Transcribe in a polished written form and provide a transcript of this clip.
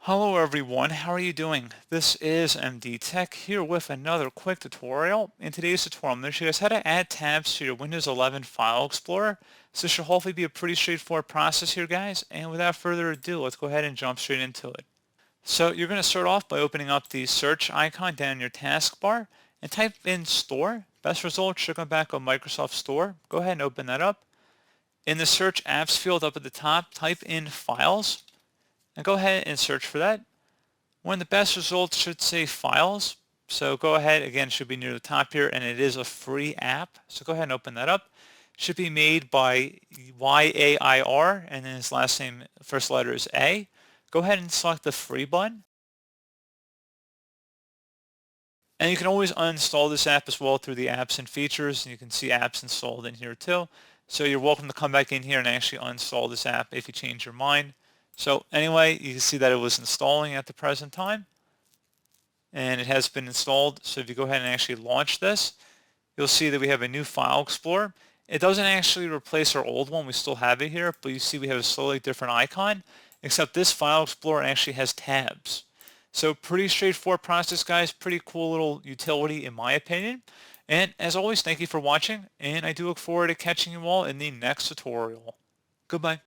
Hello everyone, how are you doing? This is MD Tech here with another quick tutorial. In today's tutorial, I'm going to show you guys how to add tabs to your Windows 11 File Explorer. So this should hopefully be a pretty straightforward process here, guys. And without further ado, let's go ahead and jump straight into it. So you're going to start off by opening up the search icon down in your taskbar and type in Store. Best result should come back on Microsoft Store. Go ahead and open that up. In the search apps field up at the top, type in Files. And go ahead and search for that. One of the best results should say Files. So go ahead, again, it should be near the top here, and it is a free app. So go ahead and open that up. It should be made by Yair, and then his last name, first letter is A. Go ahead and select the free button. And you can always uninstall this app as well through the apps and features, and you can see apps installed in here too. So you're welcome to come back in here and actually uninstall this app if you change your mind. So anyway, you can see that it was installing at the present time, and it has been installed. So if you go ahead and actually launch this, you'll see that we have a new File Explorer. It doesn't actually replace our old one. We still have it here, but you see we have a slightly different icon, except this File Explorer actually has tabs. So pretty straightforward process, guys. Pretty cool little utility in my opinion. And as always, thank you for watching, and I do look forward to catching you all in the next tutorial. Goodbye.